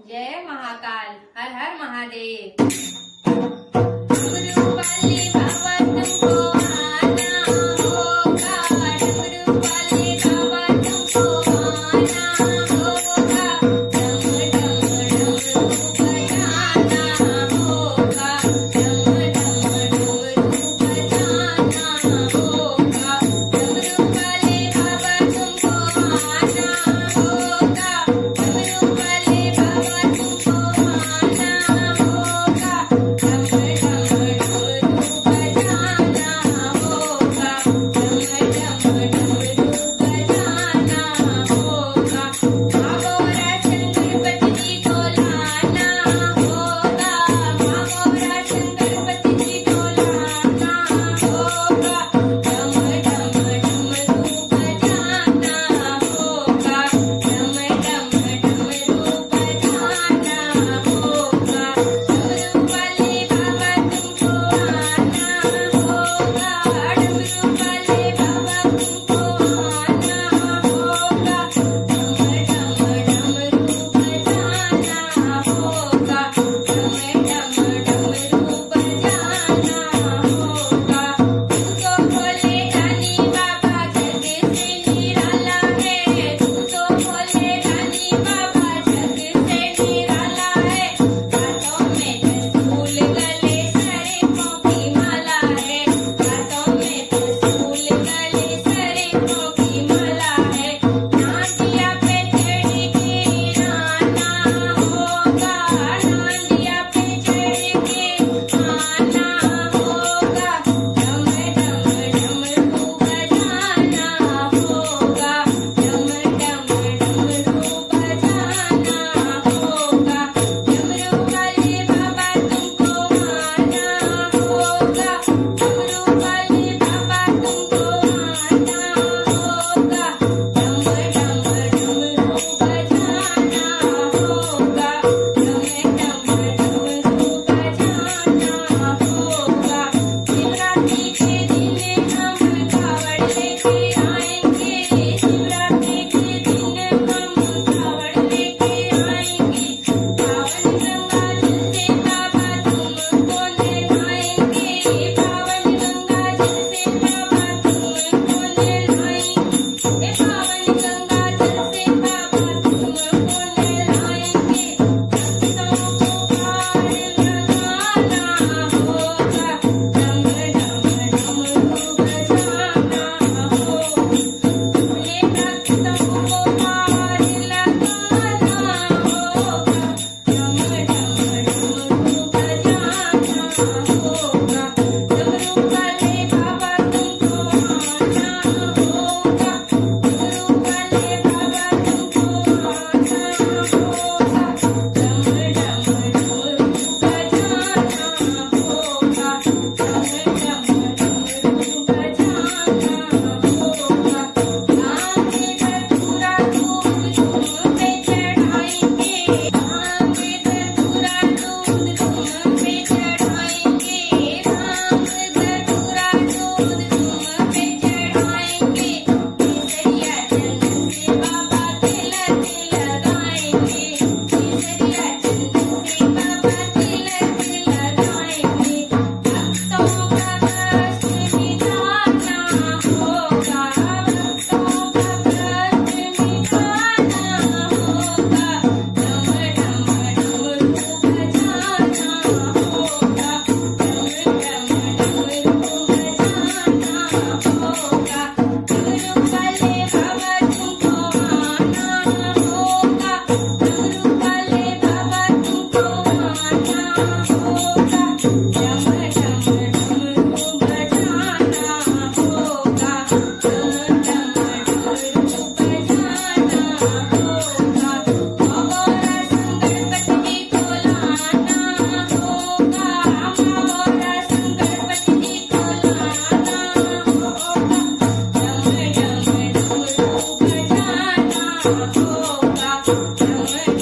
जय महाकाल, हर हर महादेव। डमरू वाले बाबा तुमको आना होगा, डमरू वाले बाबा तुमको आना होगा, डम डम डमरू बजाना होगा, डम डम डमरू बजाना होगा, डमरू वाले बाबा तुमको आना होगा, डमरू वाले बाबा तुमको आना होगा, डम डम डमरू बजाना होगा, डम डम डमरू बजाना होगा। मागोरा शंकरपति जी को लाना होगा, मागोरा शंकरपति जी को लाना होगा, डम डम डमरू बजाना होगा, डम डम डमरू बजाना होगा। डमरू वाले बाबा तुमको आना होगा, डमरू वाले बाबा तुमको आना होगा, डम डम डमरू बजाना होगा, डम डम डमरू बजाना होगा। तू तो भोले दानी बाबा जग से निराला है, तू तो भोले दानी बाबा जग से निराला है। हाथों में 10 फूल गले सरे पाँव की माला है, हाथों में 10 फूल गले सरे पाँव की माला है। नांदिया पे चढ़ के आना होगा, नांदिया पे चढ़ के आना होगा, डम डम डमरू बजाना होगा, डम डम डमरू बजाना होगा। डमरू वाले बाबा तुमको आना होगा, डमरू वाले बाबा तुमको आना होगा, डम डम डमरू बजाना होगा, डम डम डमरू बजाना होगा। शिवरात्रि के दिन हम कावड़ लेके आएंगे, शिवरात्रि के दिन हम कावड़ लेके आएंगे। पावन गंगा जल से बाबा तुमको नहलाएंगे, पावन गंगा जल से बाबा तुमको नहलाएंगे, पावन गंगा जल से बाबा तुमको नहलाएंगे। भक्तों को पार लगाना होगा, डम डम डमरू बजाना होगा। अपने भक्तों को पार लगाना होगा, डम डम डमरू बजाना होगा। डमरू वाले बाबा तुमको आना होगा, डमरू वाले बाबा तुमको आना होगा, डम डम डमरू बजाना होगा, डम डम डमरू बजाना होगा। भांग धतूरा दूध तुम पे चढ़ाएंगे, भांग धतूरा दूध तुम पे चढ़ाएंगे, भांग धतूरा दूध तुम पे चढ़ाएंगे। केसरिया चंदन से बाबा तिलक लगाएंगे, केसरिया चंदन से बाबा तिलक लगाएंगे। भक्तों का कष्ट मिटाना होगा, भक्तों का कष्ट मिटाना होगा, डम डम डमरू बजाना होगा, डम डम डमरू बजाना होगा। डमरू वाले बाबा तुमको आना होगा, डमरू वाले बाबा तुमको आना होगा, डम डम डमरू बजाना होगा, डम डम डमरू बजाना होगा। मागोरा शंकरपति जी को लाना होगा, मागोरा शंकरपति जी को लाना होगा, डम डम डमरू बजाना होगा, डम